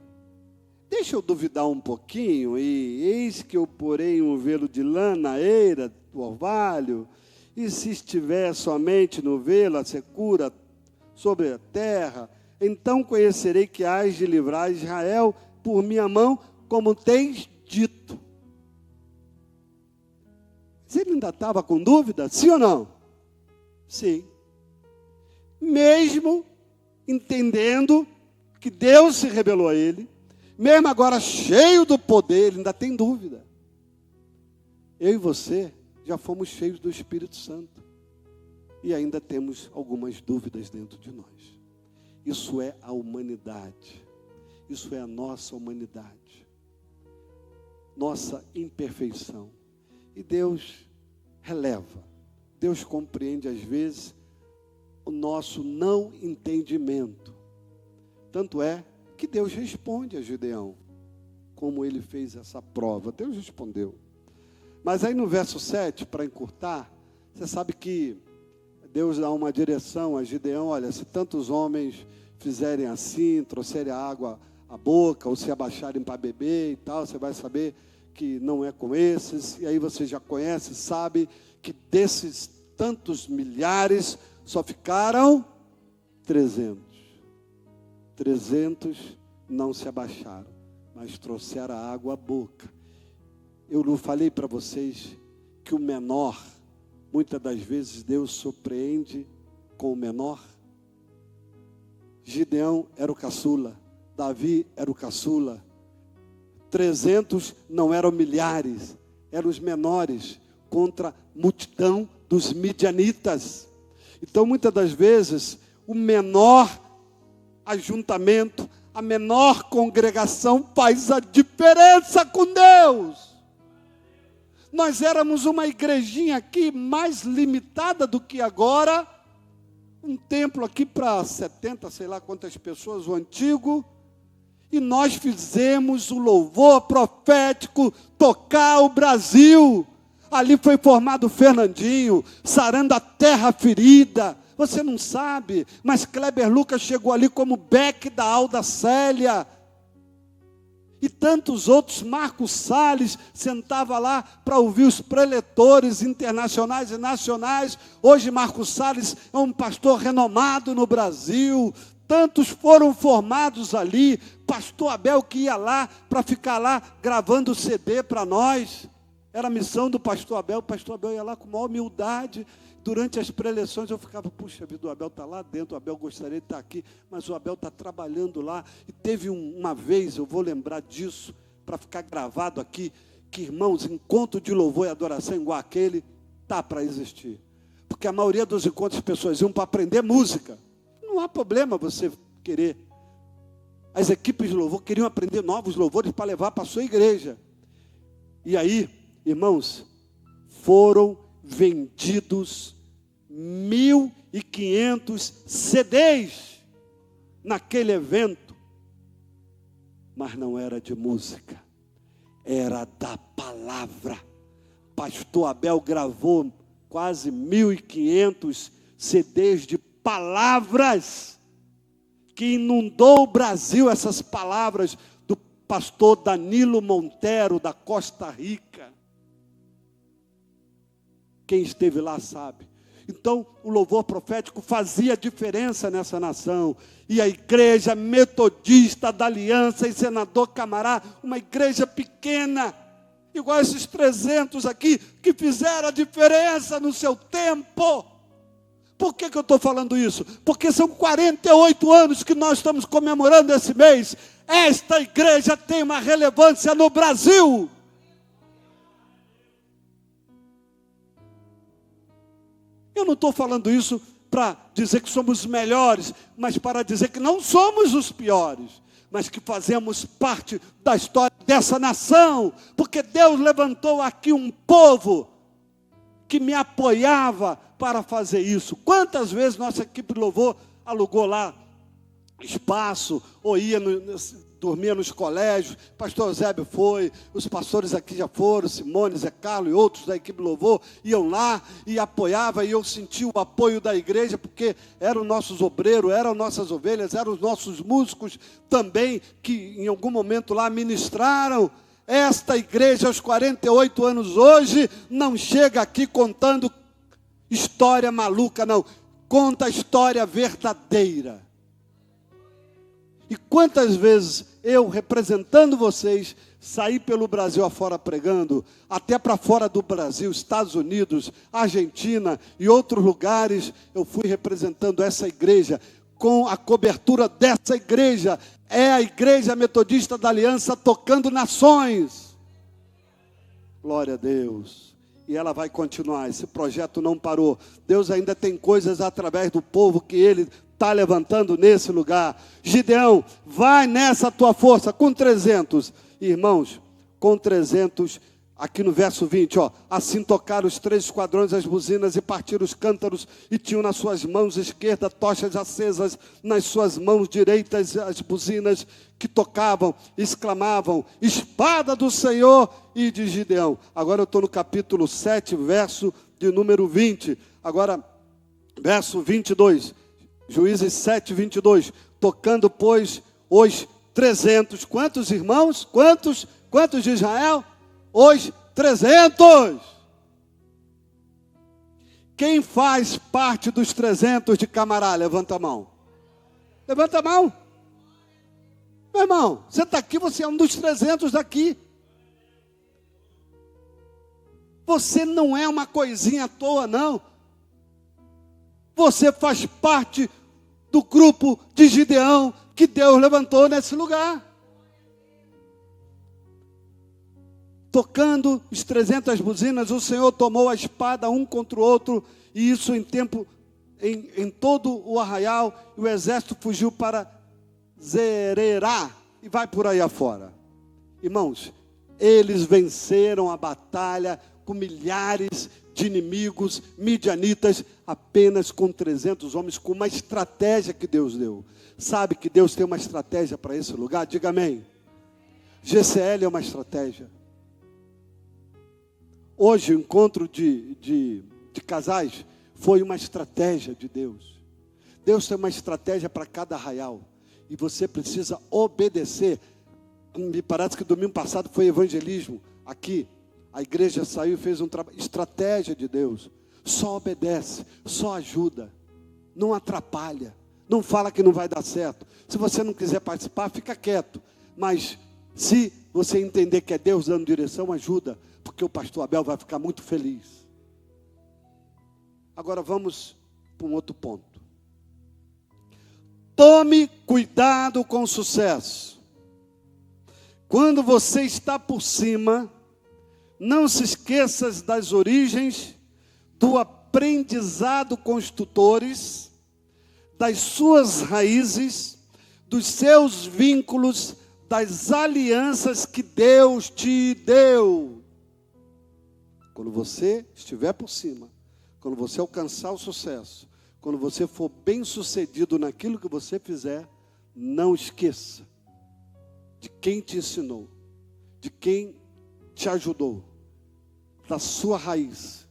deixa eu duvidar um pouquinho, e eis que eu porei um velo de lã na eira do orvalho, e se estiver somente no velo a secura sobre a terra, então conhecerei que hás de livrar Israel por minha mão, como tens dito. Você ainda estava com dúvida? Sim ou não? Sim. Mesmo entendendo que Deus se revelou a ele, mesmo agora cheio do poder, ele ainda tem dúvida. Eu e você já fomos cheios do Espírito Santo. E ainda temos algumas dúvidas dentro de nós. Isso é a humanidade. Isso é a nossa humanidade. Nossa imperfeição. E Deus releva. Deus compreende às vezes o nosso não entendimento. Tanto é que Deus responde a Gideão, como ele fez essa prova. Deus respondeu. Mas aí no verso 7, para encurtar, você sabe que Deus dá uma direção a Gideão: olha, se tantos homens fizerem assim, trouxerem a água à boca, ou se abaixarem para beber e tal, você vai saber que não é com esses. E aí você já conhece, sabe que desses tantos milhares, só ficaram 300. 300 não se abaixaram, mas trouxeram a água à boca. Eu não falei para vocês que o menor, muitas das vezes Deus surpreende com o menor? Gideão era o caçula, Davi era o caçula, 300 não eram milhares, eram os menores, contra a multidão dos midianitas. Então muitas das vezes o menor ajuntamento, a menor congregação faz a diferença com Deus. Nós éramos uma igrejinha aqui mais limitada do que agora, um templo aqui para 70, sei lá quantas pessoas, o antigo, e nós fizemos o louvor profético tocar o Brasil. Ali foi formado o Fernandinho, sarando a terra ferida. Você não sabe, mas Kleber Lucas chegou ali como Beck da Alda Célia. E tantos outros, Marcos Salles, sentava lá para ouvir os preletores internacionais e nacionais. Hoje Marcos Salles é um pastor renomado no Brasil. Tantos foram formados ali. Pastor Abel que ia lá para ficar lá gravando CD para nós. Era a missão do pastor Abel. O pastor Abel ia lá com maior humildade. Durante as preleções eu ficava, puxa vida, o Abel está lá dentro, o Abel gostaria de estar aqui, mas o Abel está trabalhando lá. E teve uma vez, eu vou lembrar disso, para ficar gravado aqui, que, irmãos, encontro de louvor e adoração igual aquele, está para existir. Porque a maioria dos encontros as pessoas iam para aprender música. Não há problema você querer. As equipes de louvor queriam aprender novos louvores para levar para a sua igreja. E aí, irmãos, foram vendidos 1.500 CDs naquele evento. Mas não era de música, era da palavra. Pastor Abel gravou quase 1.500 CDs de palavras, que inundou o Brasil, essas palavras do pastor Danilo Monteiro, da Costa Rica. Quem esteve lá sabe. Então, o louvor profético fazia diferença nessa nação. E a igreja metodista da Aliança em Senador Camará, uma igreja pequena, igual esses 300 aqui, que fizeram a diferença no seu tempo. Por que eu estou falando isso? Porque são 48 anos que nós estamos comemorando esse mês. Esta igreja tem uma relevância no Brasil. Eu não estou falando isso para dizer que somos melhores, mas para dizer que não somos os piores, mas que fazemos parte da história dessa nação, porque Deus levantou aqui um povo que me apoiava para fazer isso. Quantas vezes nossa equipe de louvor alugou lá espaço, ou ia dormia nos colégios, pastor Eusébio foi, os pastores aqui já foram, Simone, Zé Carlos e outros da equipe Louvor, iam lá e apoiavam, e eu senti o apoio da igreja, porque eram nossos obreiros, eram nossas ovelhas, eram os nossos músicos também, que em algum momento lá ministraram. Esta igreja, aos 48 anos hoje, não chega aqui contando história maluca, não, conta a história verdadeira. E quantas vezes eu, representando vocês, saí pelo Brasil afora pregando, até para fora do Brasil, Estados Unidos, Argentina e outros lugares, eu fui representando essa igreja, com a cobertura dessa igreja. É a Igreja Metodista da Aliança tocando nações. Glória a Deus. E ela vai continuar, esse projeto não parou. Deus ainda tem coisas através do povo que Ele está levantando nesse lugar. Gideão, vai nessa tua força, com 300. Irmãos, com 300, aqui no verso 20, ó. Assim tocaram os 3 esquadrões as buzinas e partiram os cântaros, e tinham nas suas mãos esquerdas tochas acesas, nas suas mãos direitas as buzinas que tocavam, exclamavam, espada do Senhor e de Gideão. Agora eu estou no capítulo 7, verso de número 20. Agora, verso 22. Juízes 7, 22. Tocando, pois, os 300. Quantos irmãos? Quantos de Israel? Os 300. Quem faz parte dos 300 de Camará? Levanta a mão. Levanta a mão. Meu irmão, você está aqui, você é um dos 300 daqui. Você não é uma coisinha à toa, não. Você faz parte do grupo de Gideão que Deus levantou nesse lugar. Tocando os 300 buzinas, o Senhor tomou a espada um contra o outro, e isso em todo o arraial, e o exército fugiu para Zererá, e vai por aí afora. Irmãos, eles venceram a batalha com milhares de inimigos midianitas, apenas com 300 homens, com uma estratégia que Deus deu. Sabe que Deus tem uma estratégia para esse lugar? Diga amém. GCL é uma estratégia. Hoje o encontro de casais foi uma estratégia de Deus. Deus tem uma estratégia para cada arraial, e você precisa obedecer. Me parece que domingo passado foi evangelismo aqui. A igreja saiu e fez um trabalho. Estratégia de Deus. Só obedece, só ajuda, não atrapalha, não fala que não vai dar certo. Se você não quiser participar, fica quieto. Mas se você entender que é Deus dando direção, ajuda. porque o pastor Abel vai ficar muito feliz. Agora vamos para um outro ponto. Tome cuidado com o sucesso. Quando você está por cima, não se esqueça das origens, do aprendizado com os tutores, das suas raízes, dos seus vínculos, das alianças que Deus te deu. Quando você estiver por cima, quando você alcançar o sucesso, quando você for bem-sucedido naquilo que você fizer, não esqueça de quem te ensinou, de quem te ajudou, da sua raiz,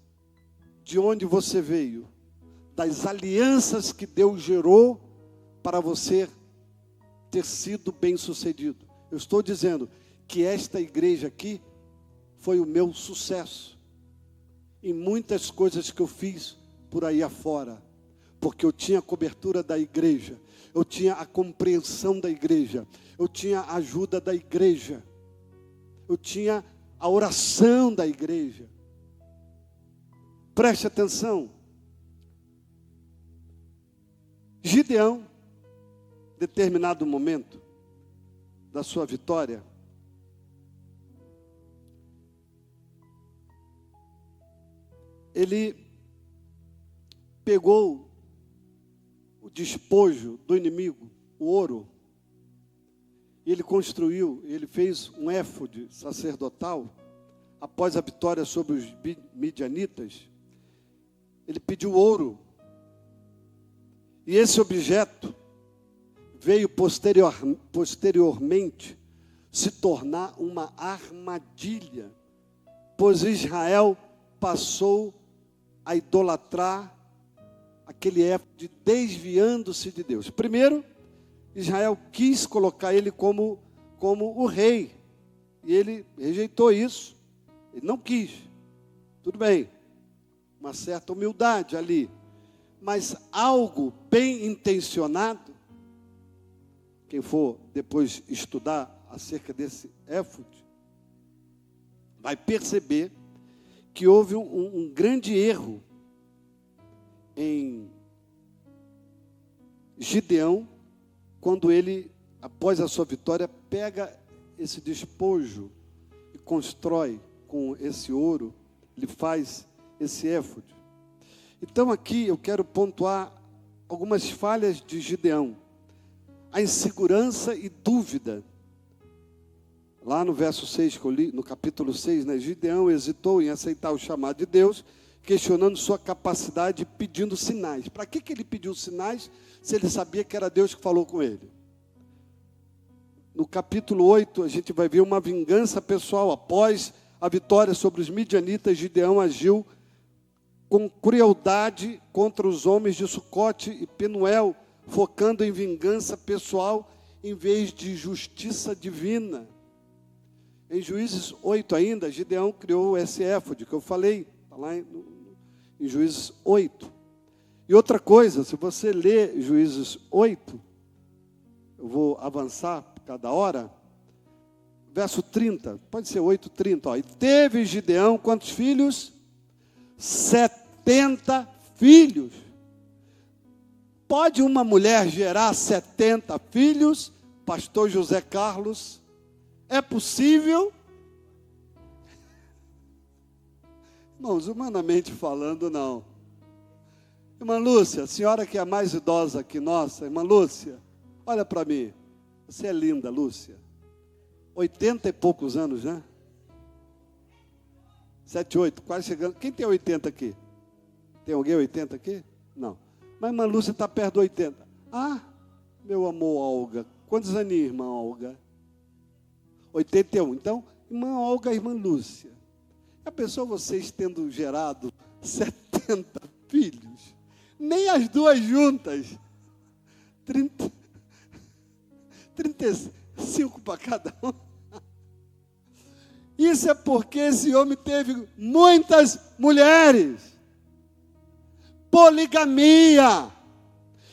de onde você veio, das alianças que Deus gerou para você ter sido bem-sucedido. Eu estou dizendo que esta igreja aqui foi o meu sucesso em muitas coisas que eu fiz por aí afora, porque eu tinha a cobertura da igreja, eu tinha a compreensão da igreja, eu tinha a ajuda da igreja, eu tinha a oração da igreja. Preste atenção. Gideão, determinado momento da sua vitória, ele pegou o despojo do inimigo, o ouro, e ele construiu, ele fez um éfode sacerdotal, após a vitória sobre os midianitas. Ele pediu ouro, e esse objeto veio posteriormente se tornar uma armadilha, pois Israel passou a idolatrar aquele éfode, desviando-se de Deus. Primeiro, Israel quis colocar ele como o rei, e ele rejeitou isso, ele não quis. Tudo bem, uma certa humildade ali, mas algo bem intencionado. Quem for depois estudar acerca desse éfode, vai perceber que houve um grande erro em Gideão, quando ele, após a sua vitória, pega esse despojo e constrói com esse ouro, ele faz esse éfode. Então aqui eu quero pontuar algumas falhas de Gideão. A insegurança e dúvida. Lá no verso 6 que eu li, no capítulo 6, né? Gideão hesitou em aceitar o chamado de Deus, questionando sua capacidade, pedindo sinais. Para que ele pediu sinais, se ele sabia que era Deus que falou com ele? No capítulo 8, a gente vai ver uma vingança pessoal. Após a vitória sobre os midianitas, Gideão agiu com crueldade contra os homens de Sucote e Penuel, focando em vingança pessoal em vez de justiça divina. Em Juízes 8 ainda, Gideão criou esse éfode que eu falei, está lá em Juízes 8. E outra coisa, se você ler Juízes 8, eu vou avançar cada hora, verso 30, pode ser 8:30, ó. E teve Gideão quantos filhos? 70 filhos. Pode uma mulher gerar 70 filhos, pastor José Carlos? É possível? Irmãos, humanamente falando, não. Irmã Lúcia, a senhora que é a mais idosa que nossa, irmã Lúcia, olha para mim. Você é linda, Lúcia. 80 e poucos anos, né? 7, 8, quase chegando. Quem tem 80 aqui? Tem alguém 80 aqui? Não. Mas a irmã Lúcia está perto do 80. Ah, meu amor, Olga. Quantos aninhos, irmã Olga? 81. Então, irmã Olga e irmã Lúcia. Já pensou vocês tendo gerado 70 filhos? Nem as duas juntas. 35 para cada um. Isso é porque esse homem teve muitas mulheres. Poligamia.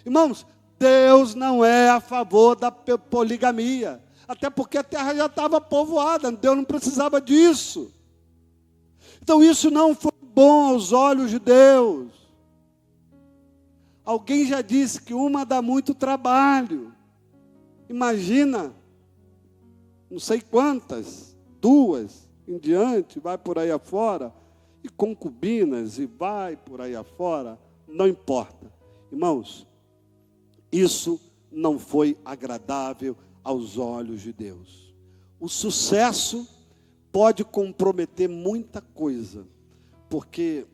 Irmãos, Deus não é a favor da poligamia. Até porque a terra já estava povoada, Deus não precisava disso. Então isso não foi bom aos olhos de Deus. Alguém já disse que uma dá muito trabalho. Imagina, não sei quantas, 2 em diante, vai por aí afora, e concubinas, e vai por aí afora, não importa. Irmãos, isso não foi agradável aos olhos de Deus. O sucesso pode comprometer muita coisa, porque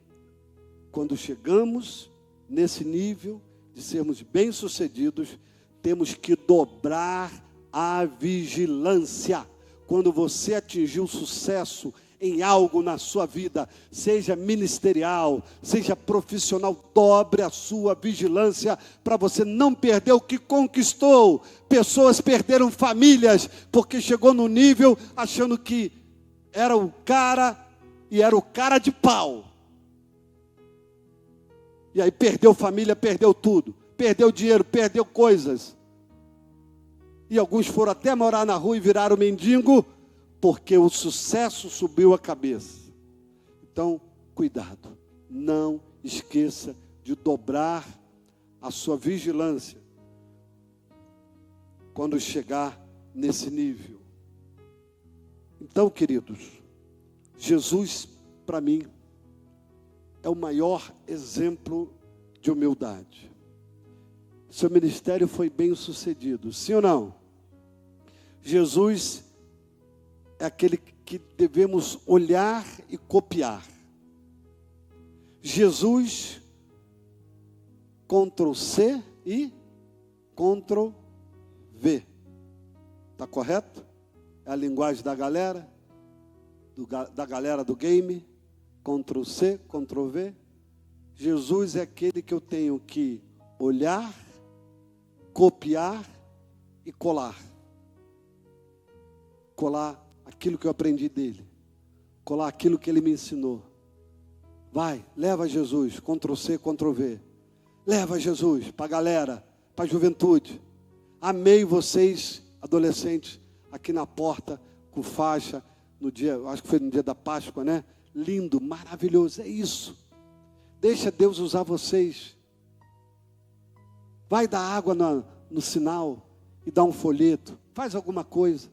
quando chegamos nesse nível de sermos bem-sucedidos, temos que dobrar a vigilância. Quando você atingir o sucesso em algo na sua vida, seja ministerial, seja profissional, dobre a sua vigilância para você não perder o que conquistou. Pessoas perderam famílias porque chegou no nível achando que era o cara e era o cara de pau. E aí perdeu família, perdeu tudo, perdeu dinheiro, perdeu coisas. E alguns foram até morar na rua e viraram mendigo, porque o sucesso subiu a cabeça. Então, cuidado, não esqueça de dobrar a sua vigilância quando chegar nesse nível. Então, queridos, Jesus, para mim, é o maior exemplo de humildade. Seu ministério foi bem sucedido, sim ou não? Jesus é aquele que devemos olhar e copiar. Jesus, Ctrl+C e Ctrl+V. Está correto? É a linguagem da galera, da galera do game. Ctrl+C, Ctrl+V. Jesus é aquele que eu tenho que olhar, copiar e colar. Colar aquilo que eu aprendi dele. Colar aquilo que ele me ensinou. Vai, leva Jesus, Ctrl+C, Ctrl+V. Leva Jesus para a galera, para a juventude. Amei vocês, adolescentes, aqui na porta, com faixa, no dia, acho que foi no dia da Páscoa, né? Lindo, maravilhoso, é isso. Deixa Deus usar vocês. Vai dar água no sinal e dar um folheto. Faz alguma coisa.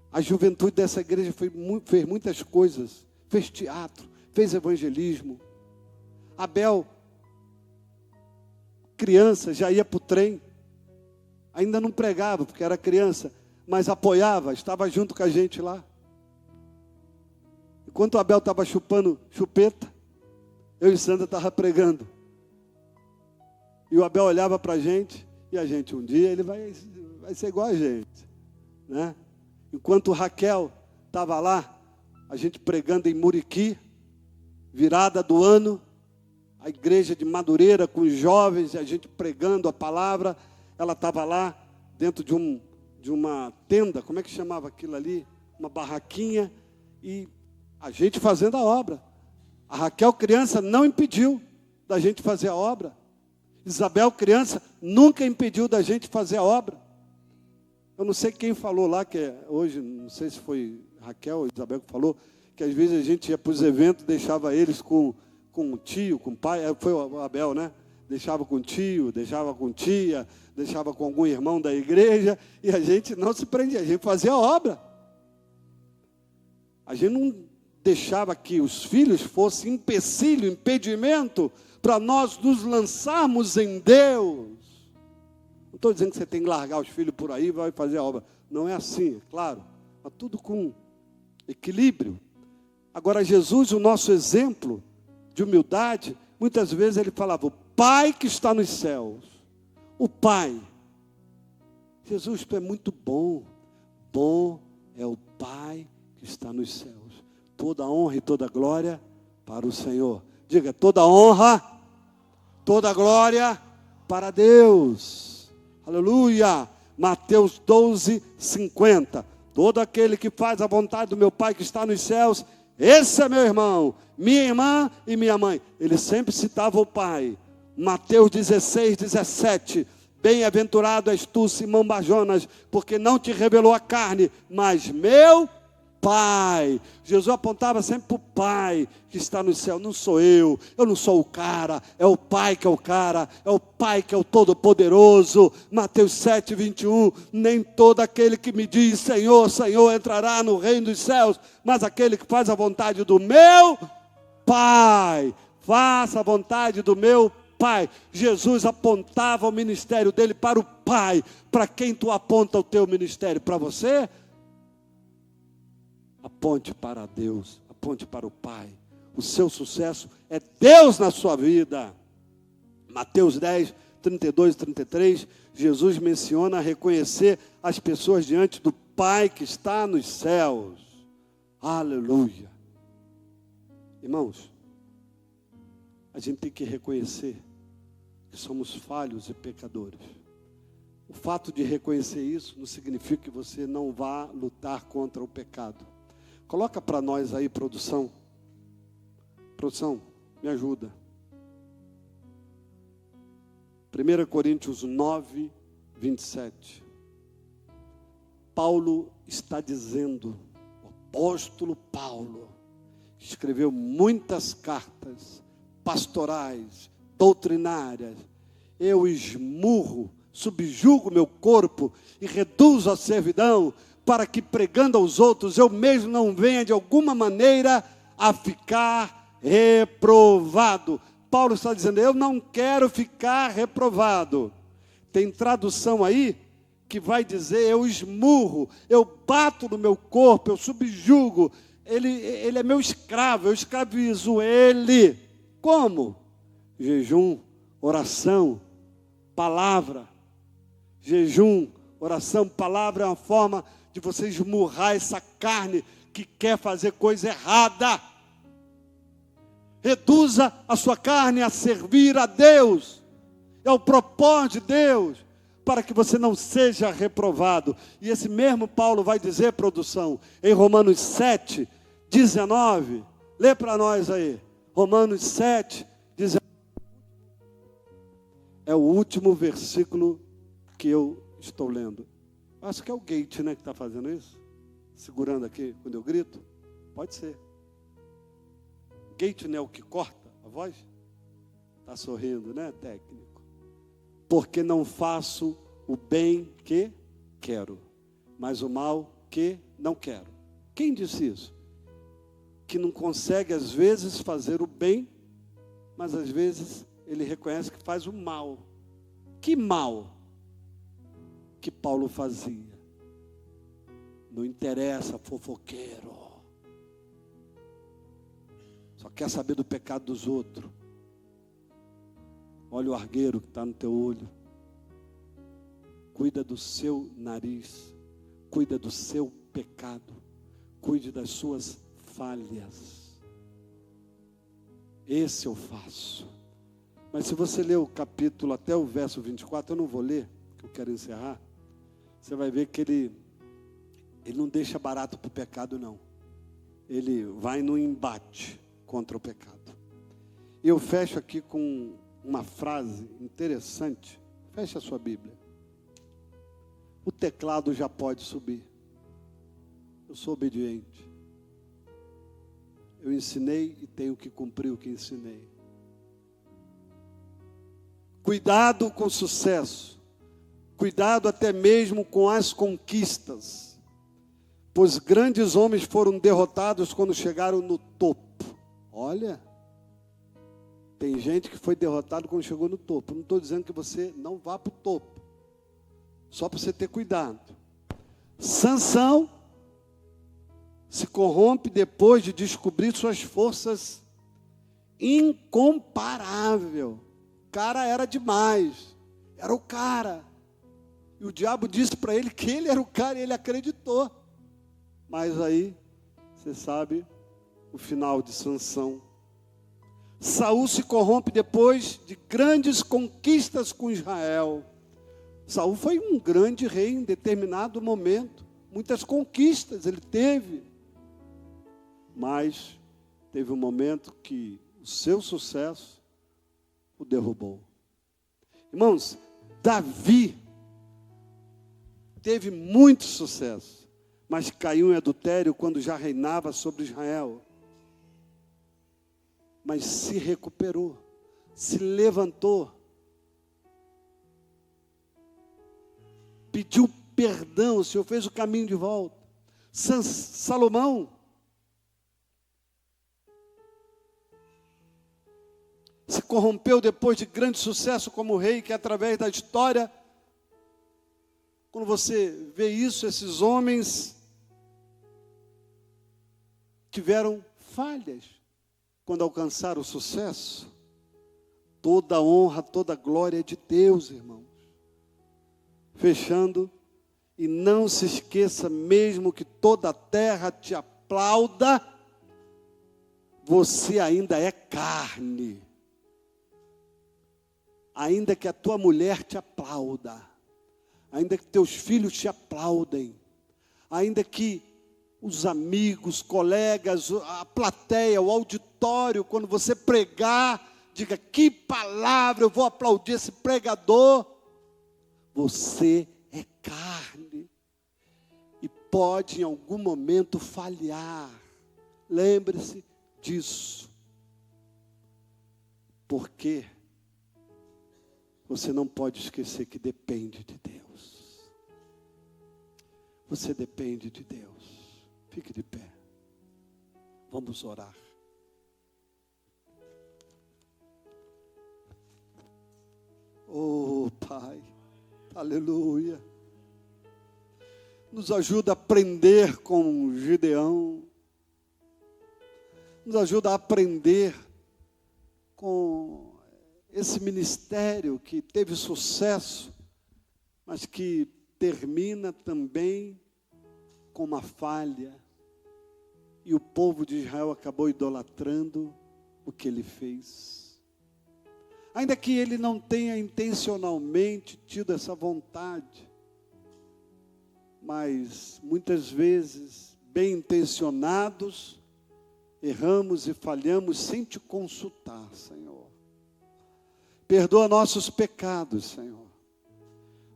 A juventude dessa igreja fez muitas coisas. Fez teatro, fez evangelismo. Abel, criança, já ia para o trem. Ainda não pregava, porque era criança, mas apoiava, estava junto com a gente lá. Enquanto o Abel estava chupando chupeta, eu e Sandra estava pregando. E o Abel olhava para a gente, e a gente, um dia, ele vai ser igual a gente, né? Enquanto Raquel estava lá, a gente pregando em Muriqui, virada do ano, a igreja de Madureira com os jovens, a gente pregando a palavra, ela estava lá dentro de uma tenda, como é que chamava aquilo ali? Uma barraquinha, e a gente fazendo a obra. A Raquel, criança, não impediu da gente fazer a obra. Isabel, criança, nunca impediu da gente fazer a obra. Eu não sei quem falou lá, que hoje, não sei se foi Raquel ou Isabel que falou, que às vezes a gente ia para os eventos, deixava eles com o tio, com o pai, foi o Abel, né? Deixava com o tio, deixava com tia, deixava com algum irmão da igreja, e a gente não se prendia, a gente fazia a obra. A gente não deixava que os filhos fossem empecilho, impedimento, para nós nos lançarmos em Deus. Não estou dizendo que você tem que largar os filhos por aí e vai fazer a obra. Não é assim, é claro. Mas tudo com equilíbrio. Agora, Jesus, o nosso exemplo de humildade, muitas vezes ele falava, o Pai que está nos céus. O Pai. Jesus, tu é muito bom. Bom é o Pai que está nos céus. Toda honra e toda glória para o Senhor. Diga, toda honra, toda glória para Deus. Aleluia. Mateus 12:50. Todo aquele que faz a vontade do meu Pai que está nos céus, esse é meu irmão, minha irmã e minha mãe. Ele sempre citava o Pai. Mateus 16:17. Bem-aventurado és tu, Simão Barjonas, porque não te revelou a carne, mas meu Pai. Jesus apontava sempre para o Pai que está no céu. Não sou eu não sou o cara, é o Pai que é o cara, é o Pai que é o Todo-Poderoso. Mateus 7, 21, nem todo aquele que me diz Senhor, Senhor entrará no reino dos céus, mas aquele que faz a vontade do meu Pai. Faça a vontade do meu Pai. Jesus apontava o ministério dele para o Pai. Para quem tu aponta o teu ministério? Para você? Aponte para Deus, aponte para o Pai. O seu sucesso é Deus na sua vida. Mateus 10, 32 e 33, Jesus menciona reconhecer as pessoas diante do Pai que está nos céus. Aleluia. Irmãos, a gente tem que reconhecer que somos falhos e pecadores. O fato de reconhecer isso não significa que você não vá lutar contra o pecado. Coloca para nós aí, produção. Produção, me ajuda. 1 Coríntios 9, 27. Paulo está dizendo, o apóstolo Paulo, que escreveu muitas cartas pastorais, doutrinárias. Eu esmurro, subjugo meu corpo e reduzo a servidão, para que pregando aos outros, eu mesmo não venha de alguma maneira a ficar reprovado. Paulo está dizendo, eu não quero ficar reprovado. Tem tradução aí que vai dizer, eu esmurro, eu bato no meu corpo, eu subjugo. Ele é meu escravo, eu escravizo ele. Como? Jejum, oração, palavra. Jejum, oração, palavra é uma forma de você esmurrar essa carne que quer fazer coisa errada. Reduza a sua carne a servir a Deus. É o propósito de Deus, para que você não seja reprovado. E esse mesmo Paulo vai dizer, produção, em Romanos 7, 19. Lê para nós aí. Romanos 7, 19. É o último versículo que eu estou lendo. Acho que é o Gate, né, que está fazendo isso. Segurando aqui, quando eu grito. Pode ser. Gate não é o que corta a voz? Está sorrindo, né, técnico? Porque não faço o bem que quero, mas o mal que não quero. Quem disse isso? Que não consegue, às vezes, fazer o bem, mas, às vezes, ele reconhece que faz o mal. Que mal que Paulo fazia? Não interessa, fofoqueiro. Só quer saber do pecado dos outros. Olha o argueiro que está no teu olho. Cuida do seu nariz. Cuida do seu pecado. Cuide das suas falhas. Esse eu faço. Mas se você ler o capítulo até o verso 24, eu não vou ler, que eu quero encerrar. Você vai ver que ele não deixa barato para o pecado, não. Ele vai no embate contra o pecado. E eu fecho aqui com uma frase interessante. Feche a sua Bíblia. O teclado já pode subir. Eu sou obediente. Eu ensinei e tenho que cumprir o que ensinei. Cuidado com o sucesso. Cuidado até mesmo com as conquistas. Pois grandes homens foram derrotados quando chegaram no topo. Olha, tem gente que foi derrotado quando chegou no topo. Não estou dizendo que você não vá para o topo. Só para você ter cuidado. Sansão se corrompe depois de descobrir suas forças incomparável. O cara era demais. Era o cara. E o diabo disse para ele que ele era o cara e ele acreditou. Mas aí, você sabe o final de Sansão. Saul se corrompe depois de grandes conquistas com Israel. Saul foi um grande rei em determinado momento. Muitas conquistas ele teve. Mas teve um momento que o seu sucesso o derrubou. Irmãos, Davi teve muito sucesso, mas caiu em adultério quando já reinava sobre Israel. Mas se recuperou, se levantou, pediu perdão, o Senhor fez o caminho de volta. Salomão se corrompeu depois de grande sucesso como rei, que através da história, quando você vê isso, esses homens tiveram falhas quando alcançaram o sucesso. Toda a honra, toda a glória é de Deus, irmãos. Fechando, e não se esqueça, mesmo que toda a terra te aplauda, você ainda é carne. Ainda que a tua mulher te aplauda, ainda que teus filhos te aplaudem, ainda que os amigos, colegas, a plateia, o auditório, quando você pregar, diga: que palavra, eu vou aplaudir esse pregador. Você é carne e pode em algum momento falhar. Lembre-se disso. Porque você não pode esquecer que depende de Deus. Você depende de Deus. Fique de pé. Vamos orar. Oh, Pai. Aleluia. Nos ajuda a aprender com Gideão. Nos ajuda a aprender com esse ministério que teve sucesso, mas que termina também com uma falha. E o povo de Israel acabou idolatrando o que ele fez. Ainda que ele não tenha intencionalmente tido essa vontade, mas muitas vezes, bem intencionados, erramos e falhamos sem te consultar, Senhor. Perdoa nossos pecados, Senhor.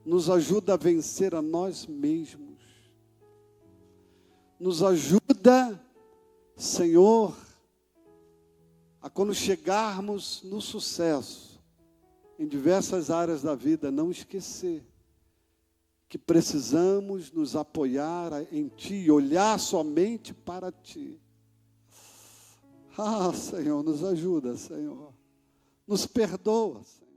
Nos ajuda a vencer a nós mesmos. Nos ajuda, Senhor, a quando chegarmos no sucesso, em diversas áreas da vida, não esquecer que precisamos nos apoiar em Ti, olhar somente para Ti. Ah, Senhor, nos ajuda, Senhor. Nos perdoa, Senhor.